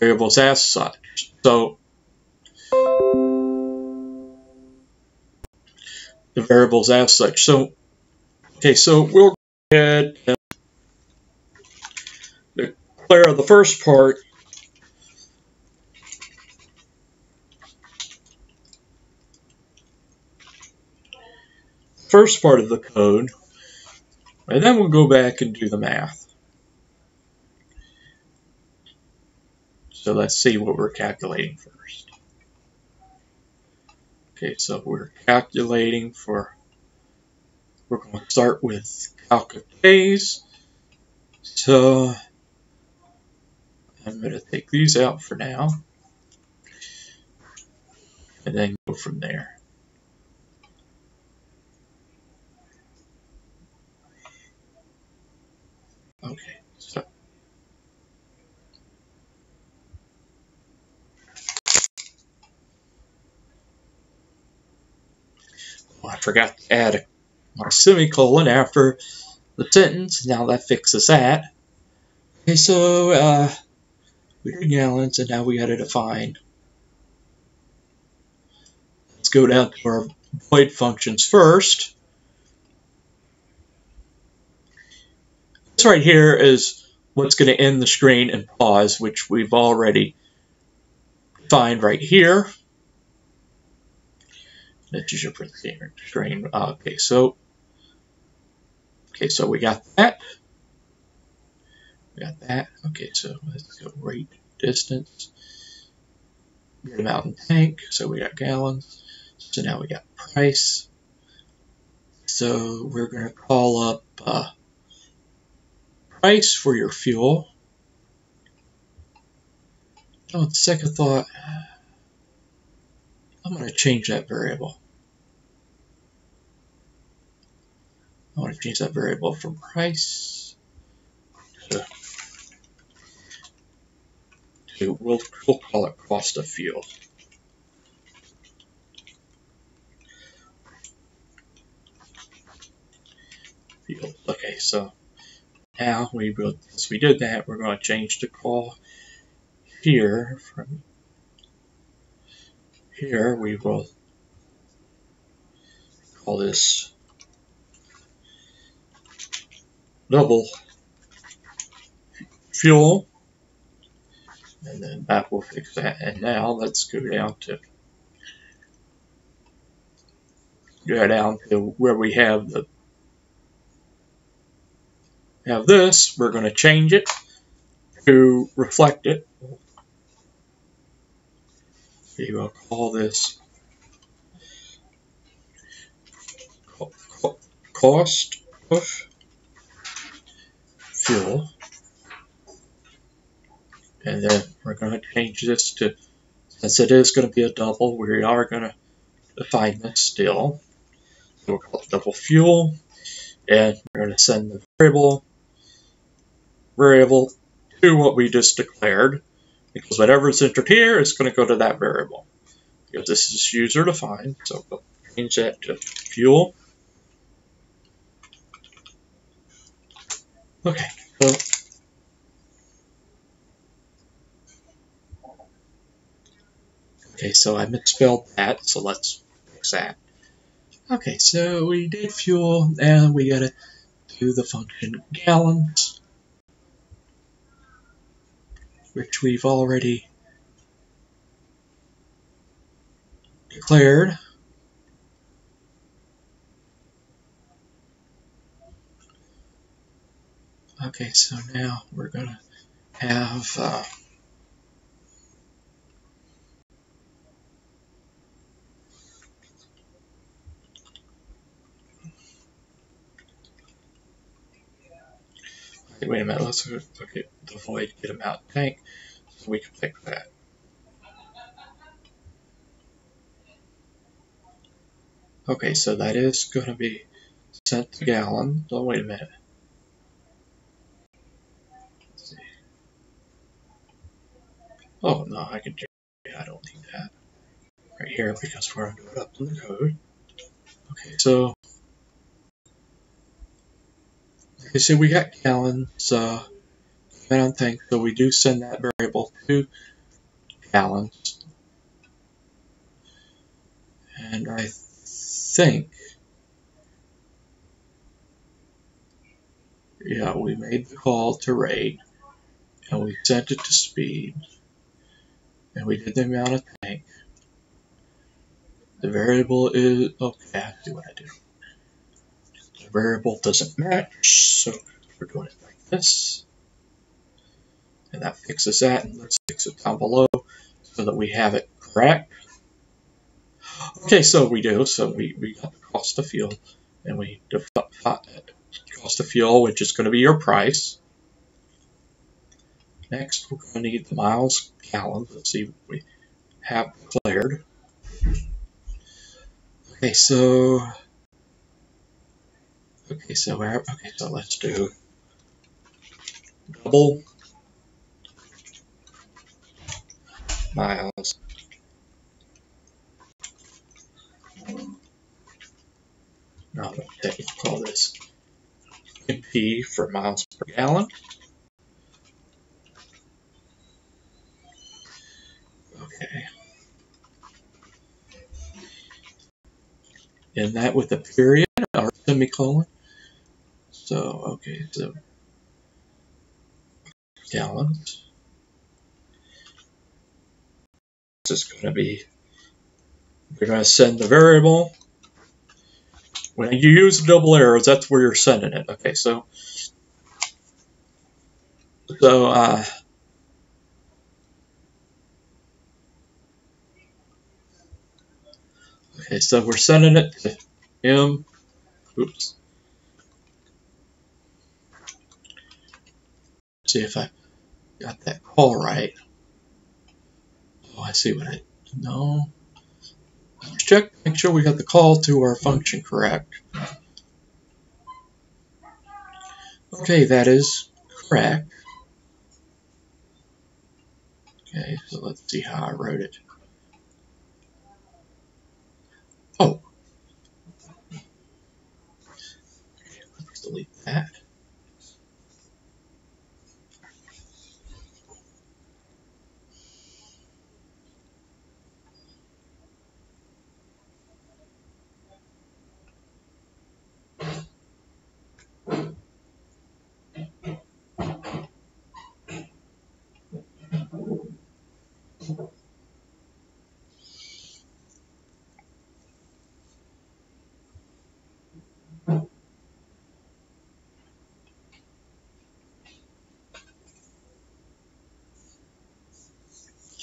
variables as such. So the variables as such. So okay, so we'll go ahead and declare the first part. First part of the code, and then we'll go back and do the math. So let's see what we're calculating first. Okay, so we're calculating for, we're going to start with calc of days. So I'm going to take these out for now, and then go from there. Okay, so I forgot to add a semicolon after the sentence. Now that fixes that. Okay, so we did gallons, and now we got to define. Let's go down to our void functions first. This right here is what's going to end the screen and pause, which we've already defined right here. That's your print screen. Okay, so we got that. We got that. Okay, so let's go rate distance. Get amount in tank. So we got gallons. So now we got price. So we're going to call up price for your fuel. Oh, the second thought, I'm going to change that variable. I want to change that variable from price to we'll call it cost of fuel. Okay, so now since we did that, we're going to change the call here. From here, we will call this double fuel, and then that will fix that. And now let's go down to where we have this. We're going to change it to reflect it. We will call this cost of fuel, and then we're going to change this to, since it is going to be a double, we are going to define this still. So we'll call it double fuel, and we're going to send the variable to what we just declared, because whatever's entered here is going to go to that variable, because this is user defined. So we'll change that to fuel. Okay, so I misspelled that, so let's fix that. Okay, so we did fuel, and we gotta do the function gallons, which we've already declared. Okay, so now we're gonna have wait a minute, let's look at the void get amount tank, so we can fix that. Okay, so that is going to be sent to gallon. Oh, wait a minute. Let's see. Oh, no, I can change it. I don't need that right here because we're under it up in the code. Okay, so we got gallons, amount tank, so we do send that variable to gallons. And I think, yeah, we made the call to rate, and we sent it to speed, and we did the amount of tank. The variable is, okay, I see what I do. The variable doesn't match, so we're doing it like this. And that fixes that, and let's fix it down below so that we have it correct. Okay, so we do, so we got the cost of fuel, and we define cost of fuel, which is going to be your price. Next, we're going to need the miles gallons. Let's see what we have declared. Okay, so let's do double miles. Now, we'll call this MP for miles per gallon. Okay. And that with a period or semicolon. So, okay, so gallons. This is going to be, we're going to send the variable. When you use double arrows, that's where you're sending it. Okay, so we're sending it to M. Oops. See if I got that call right. Oh, I see what I, no. Check, make sure we got the call to our function correct. Okay, that is correct. Okay, so let's see how I wrote it. Oh. Let's delete that.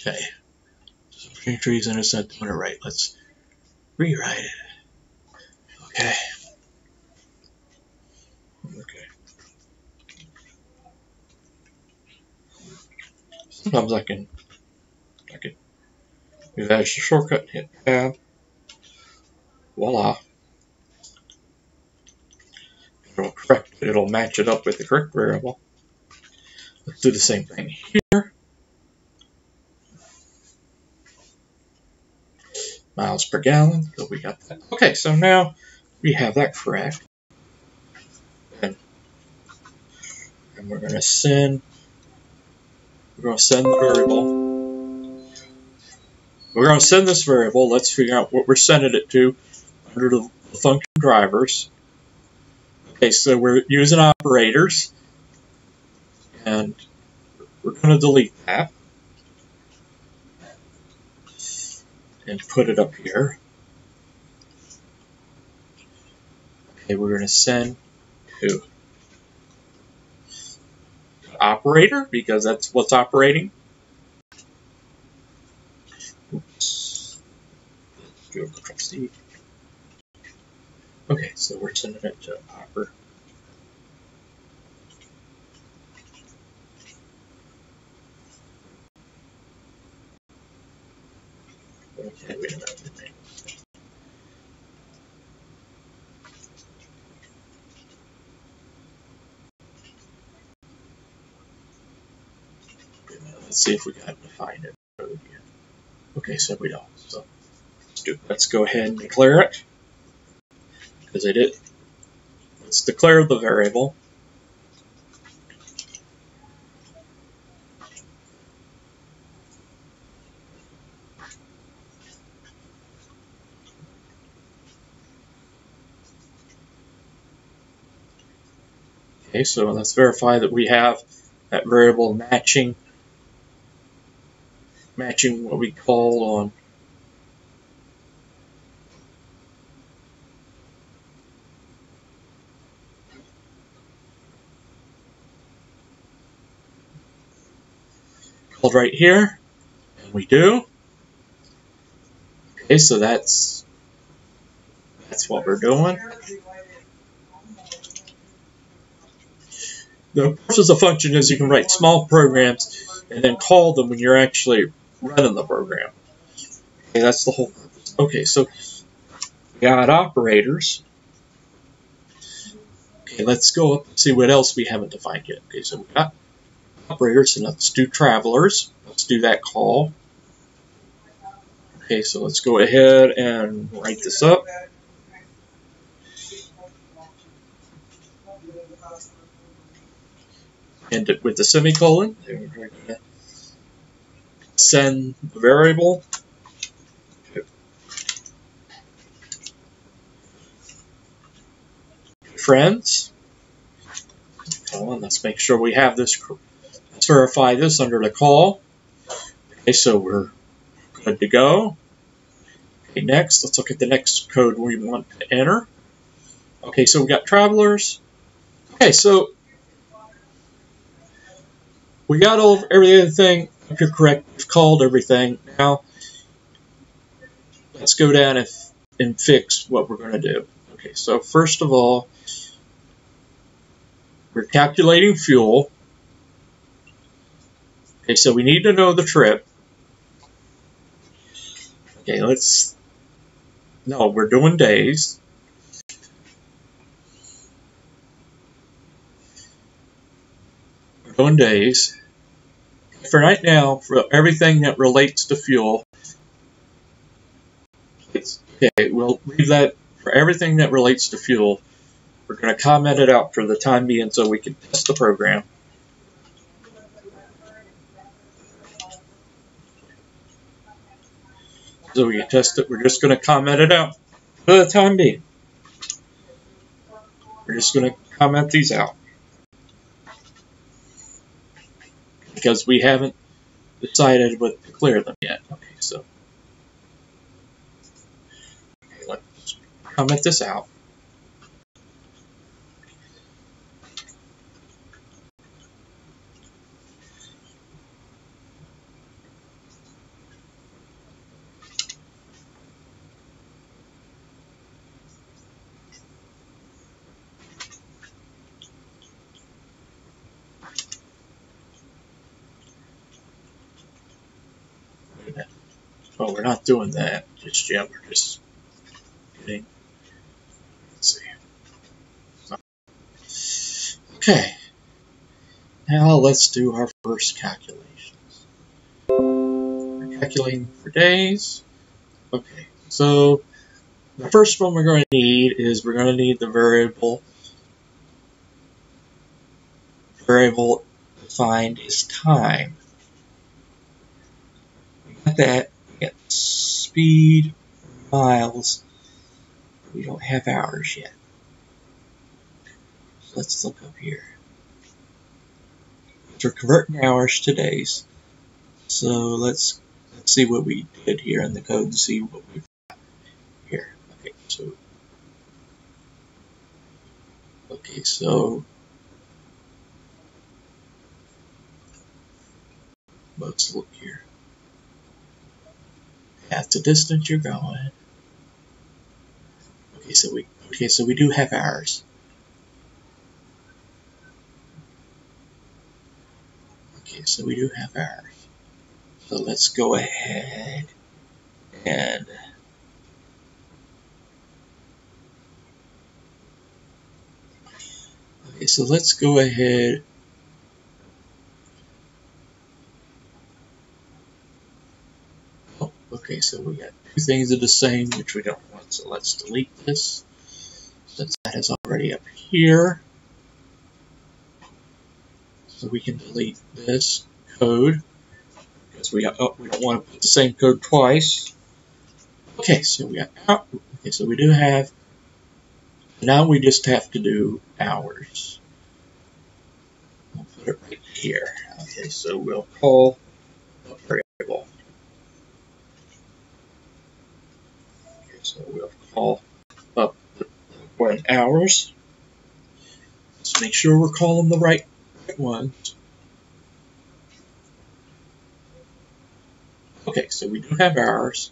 Okay. So for any reason it's not doing it right. Let's rewrite it. Okay. Okay. Sometimes I can do that as a shortcut and hit tab. Voila. It'll correct it. It'll match it up with the correct variable. Let's do the same thing here. Miles per gallon. So we got that. Okay, so now we have that correct. And we're going to send the variable. We're going to send this variable. Let's figure out what we're sending it to under the function drivers. Okay, so we're using operators, and we're going to delete that and put it up here. Okay, we're going to send to operator because that's what's operating. Oops. Let's do a Control-C. Okay, so we're sending it to operator. Okay, wait a minute. Let's see if we got defined it. Okay, so we don't. So let's go ahead and declare it because I did. Let's declare the variable. Okay, so let's verify that we have that variable matching what we call on called right here, and we do. Okay, so that's what we're doing. The purpose of the function is you can write small programs and then call them when you're actually running the program. Okay, that's the whole purpose. Okay, so we got operators. Okay, let's go up and see what else we haven't defined yet. Okay, so we got operators, and let's do travelers. Let's do that call. Okay, so let's go ahead and write this up. End it with the semicolon. Send the variable. Friends. Let's make sure we have this. Let's verify this under the call. Okay, so we're good to go. Okay, next, let's look at the next code we want to enter. Okay, so we got travelers. Okay, so we got everything. If you're correct, we've called everything. Now, let's go down and fix what we're going to do. Okay, so first of all, we're calculating fuel. Okay, so we need to know the trip. Okay, no, we're doing days. We're doing days. For right now, for everything that relates to fuel, okay, we'll leave that for everything that relates to fuel. We're going to comment it out for the time being so we can test the program. So we can test it. We're just going to comment it out for the time being. We're just going to comment these out because we haven't decided what to clear them yet. Okay, so let's comment this out. Oh, we're not doing that just yet. We're just getting. Let's see. Okay. Now let's do our first calculations. We're calculating for days. Okay. So the first one we're going to need is we're going to need the variable. Variable defined is time. We got that. We got speed, miles. We don't have hours yet. So let's look up here. We're converting hours to days. So let's see what we did here in the code and see what we've got here. Okay, so let's look here. That's the distance you're going. Okay, so we do have hours. Okay, so we do have hours. So let's go ahead and okay, so let's go ahead. Oh, okay, so we got two things that are the same, which we don't want. So let's delete this since that is already up here. So we can delete this code because we don't want to put the same code twice. Okay, so we got out. Okay, so we do have. Now we just have to do hours. here. Okay, so we'll call a variable. Okay, so we'll call up the hours. Let's make sure we're calling the right ones. Okay, so we do have hours.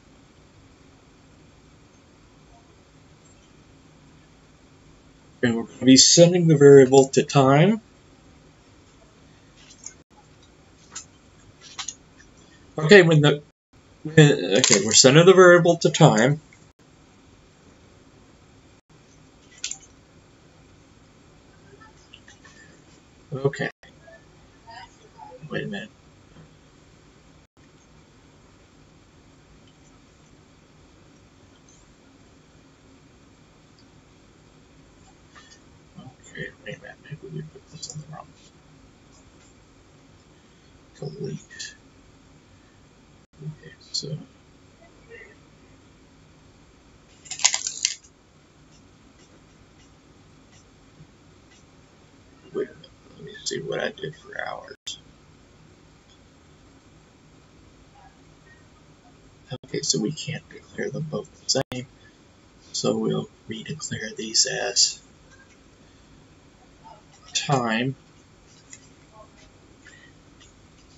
And we're going to be sending the variable to time. Okay, okay, we're sending the variable to time. Okay. Wait a minute. Okay, wait a minute. Maybe we put this on the wrong. Delete. Okay, so. Wait a minute. Let me see what I did for hours. Okay, so we can't declare them both the same. So we'll redeclare these as time.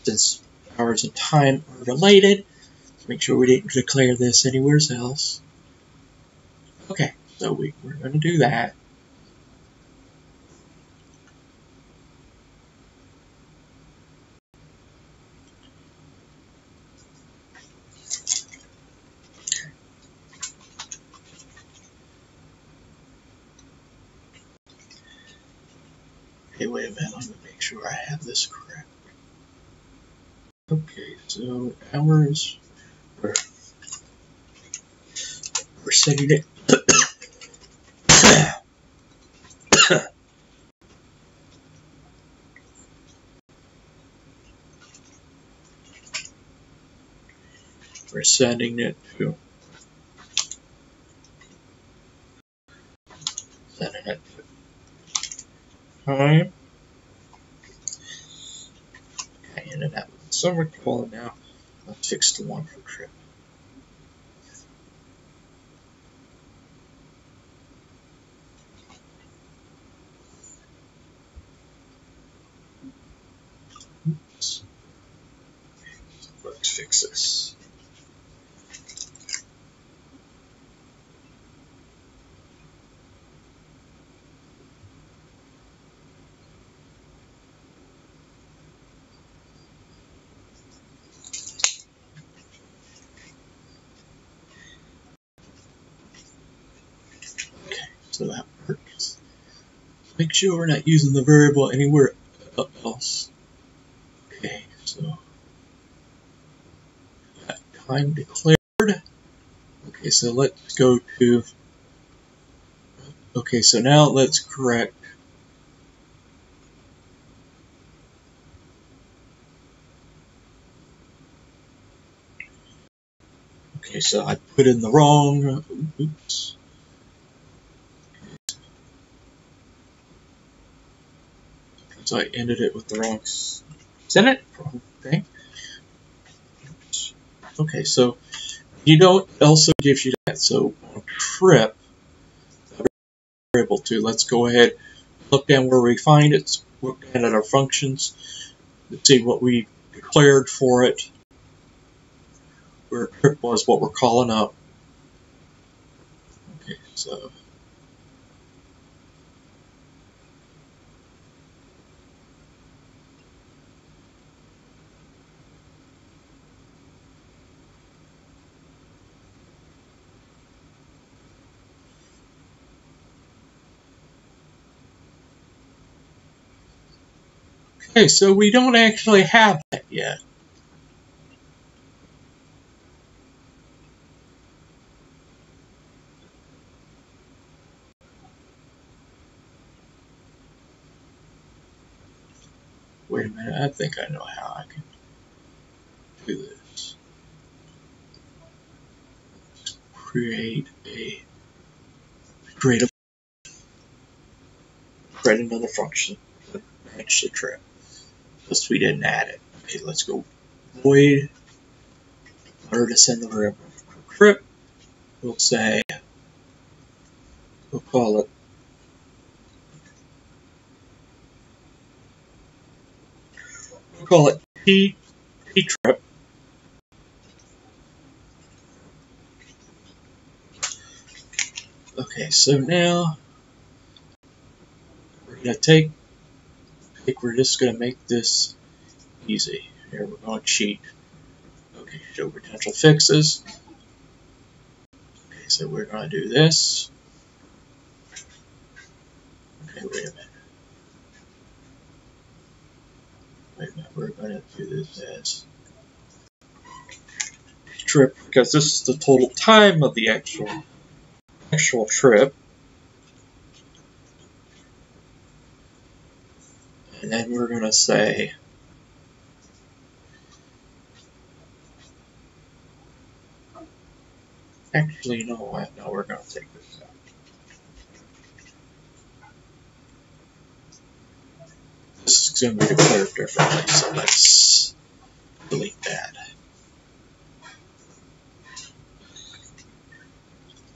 Since hours and time are related, let's make sure we didn't declare this anywhere else. Okay, so we're going to do that. Okay, wait a minute. Let me make sure I have this correct. Okay, so hours, we're setting it. We're sending it to time. Okay, and then that was summer calling now. Let's fix the one for trip. Oops. Let's fix this. Okay, so that works. Make sure we're not using the variable anywhere else. Okay, so time declared. Okay, so let's go to. Okay, so now let's correct. Okay, so I put in the wrong. Oops. So I ended it with the wrong Senate. Wrong thing. Okay, so you don't also gives you that. So on trip variable two. Let's go ahead, look down where we find it, look down at our functions, let's see what we declared for it, where trip was what we're calling up. Okay, so okay, so we don't actually have that yet. Wait a minute, I think I know how I can do this. Create another function to match the trip. Plus we didn't add it. Okay, let's go void. Order to send the variable trip. We'll say, we'll call it P trip. Okay, so now we're gonna we're just gonna make this easy. Here we're going to cheat. Okay, show potential fixes. Okay, so we're gonna do this. Okay, wait a minute. We're gonna do this as trip because this is the total time of the actual trip. And then we're gonna say actually, you know what? No, we're gonna take this out. This is gonna be declared differently, so let's delete that.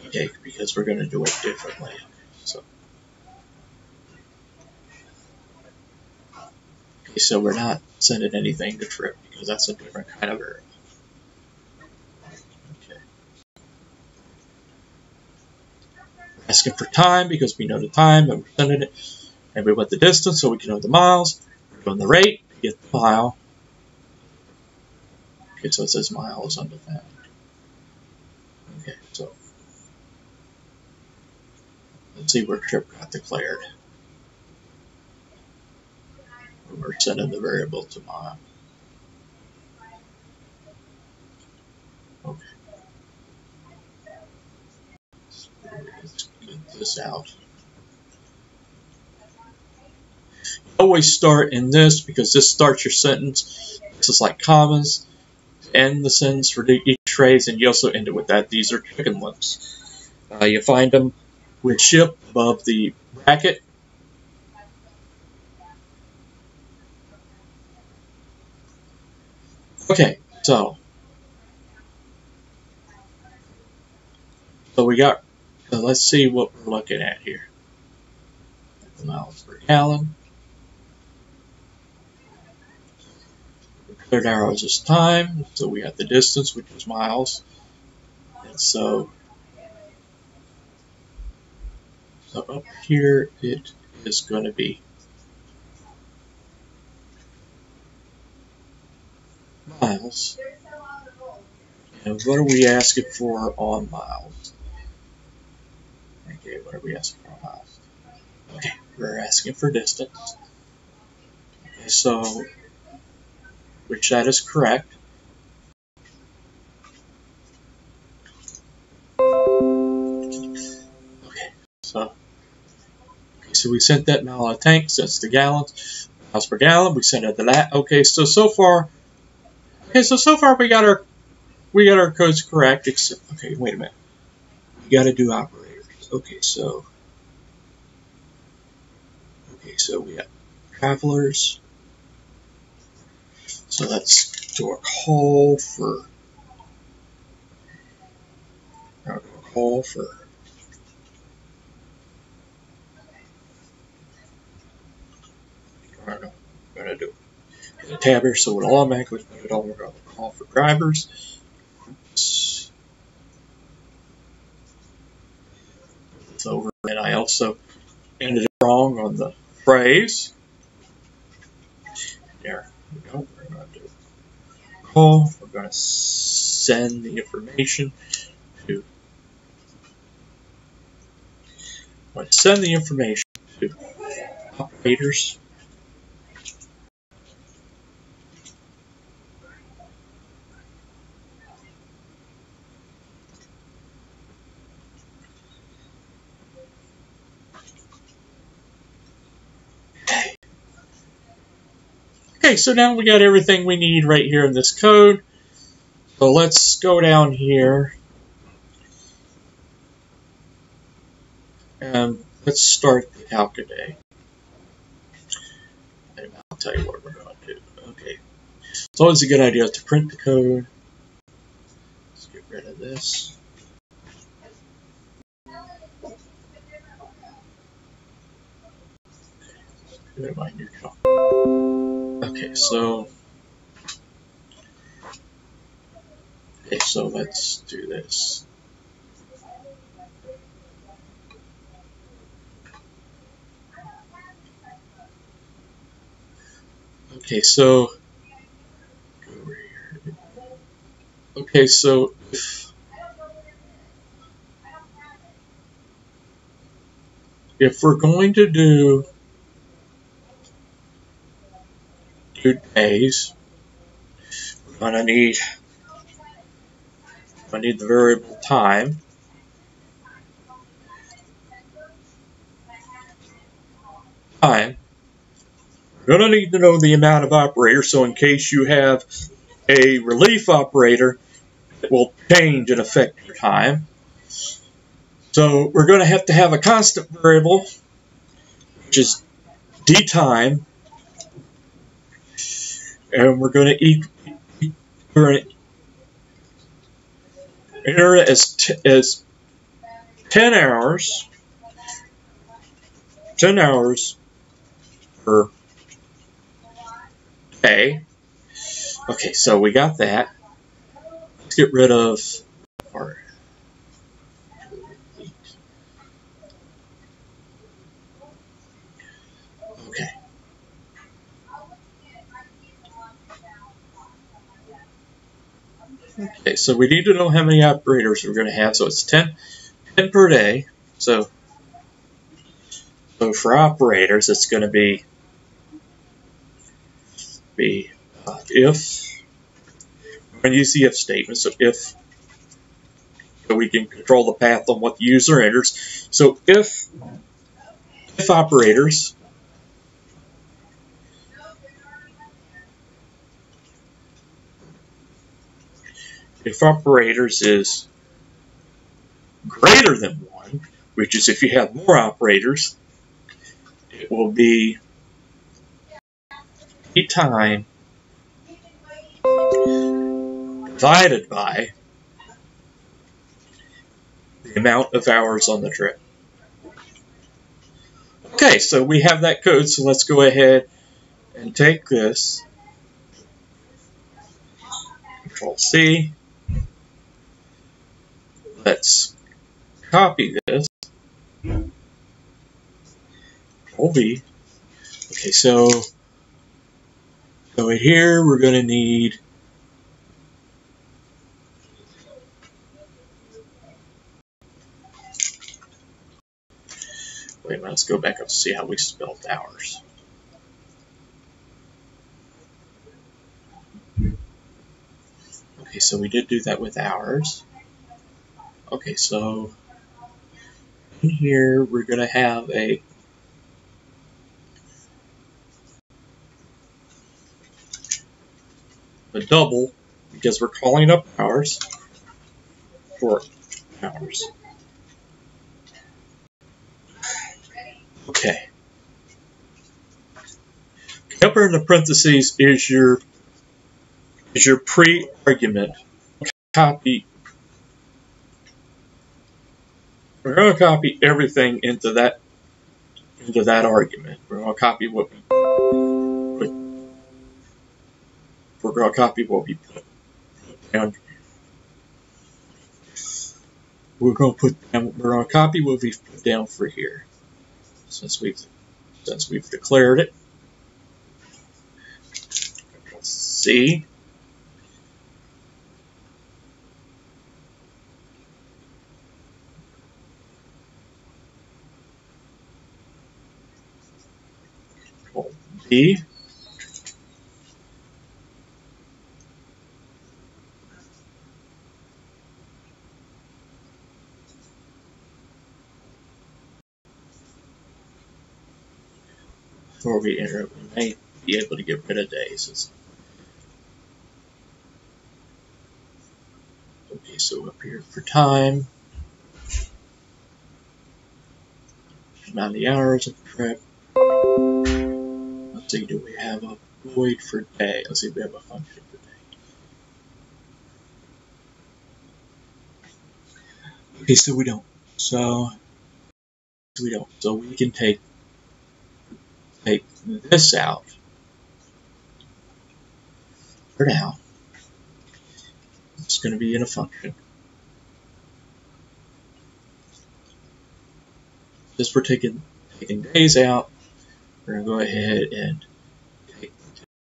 Okay, because we're gonna do it differently. So okay, so we're not sending anything to trip because that's a different kind of variable. Okay. We're asking for time because we know the time and we're sending it, and we want the distance so we can know the miles. We're doing the rate to get the mile. Okay, so it says miles undefined. Okay, so let's see where trip got declared. We're sending the variable to mile. Okay. Let's get this out. Always start in this because this starts your sentence. This is like commas. End the sentence for each phrase, and you also end it with that. These are chicken lips. You find them with ship above the bracket. Okay, so we got. Let's see what we're looking at here. The miles per gallon. Cleared arrows is time, so we got the distance, which is miles, and so up here it is going to be miles. And what are we asking for on miles? Okay, what are we asking for on miles? Okay, we're asking for distance. Okay, so which that is correct. Okay, so we sent that mile a tank, so it's the gallons, miles per gallon. We sent it to that. Okay, so far we got our codes correct. Except, okay, wait a minute. We got to do operators. Okay, so we got travelers. So let's do a call for. I'm gonna do a tab here, so it'll automatically put it on. We're gonna call for drivers. It's over, and I also ended it wrong on the phrase. There we go. We're gonna do a call. We're gonna send the information to. Send the information to operators. Okay, so now we got everything we need right here in this code. So let's go down here and let's start the calc today. And I'll tell you what we're going to do. always a good idea to print the code. Let's get rid of this. Go to my new code. Okay, so let's do this. Okay, so go over here. Okay, so if we're going to do days, we're gonna need the variable time. We're gonna need to know the amount of operators, so in case you have a relief operator, it will change and affect your time. So we're going to have a constant variable, which is d time, and we're going to enter it as 10 hours per day. Okay, so we got that. Let's get rid of our okay. Okay, so we need to know how many operators we're going to have. So it's 10 per day. So for operators, it's going to be if we're going to use the if statement. So if we can control the path on what the user enters. So if operators is greater than 1, which is if you have more operators, it will be d time divided by the amount of hours on the trip. Okay, so we have that code, so let's go ahead and take this, Control C, let's copy this, Control V. Okay, so in here we're going to need wait a minute, let's go back up to see how we spelled hours. Okay, so we did do that with hours. Okay, so in here we're going to have a double because we're calling up hours for hours. Okay. Up here in the parentheses is your pre-argument. Copy. We're going to copy everything into that argument. We're going to copy what we put. We're going to copy what we put down. We're going to copy what we've put down for here. Since we've declared it. Let's see. Control B. Before we enter it, we may be able to get rid of days. Okay, so up here for time, amount of the hours of the trip. Let's see, do we have a void for day? Let's see if we have a function for Okay, so we don't. So we can take this out for now. It's going to be in a function. Since we're taking days out, we're going to go ahead and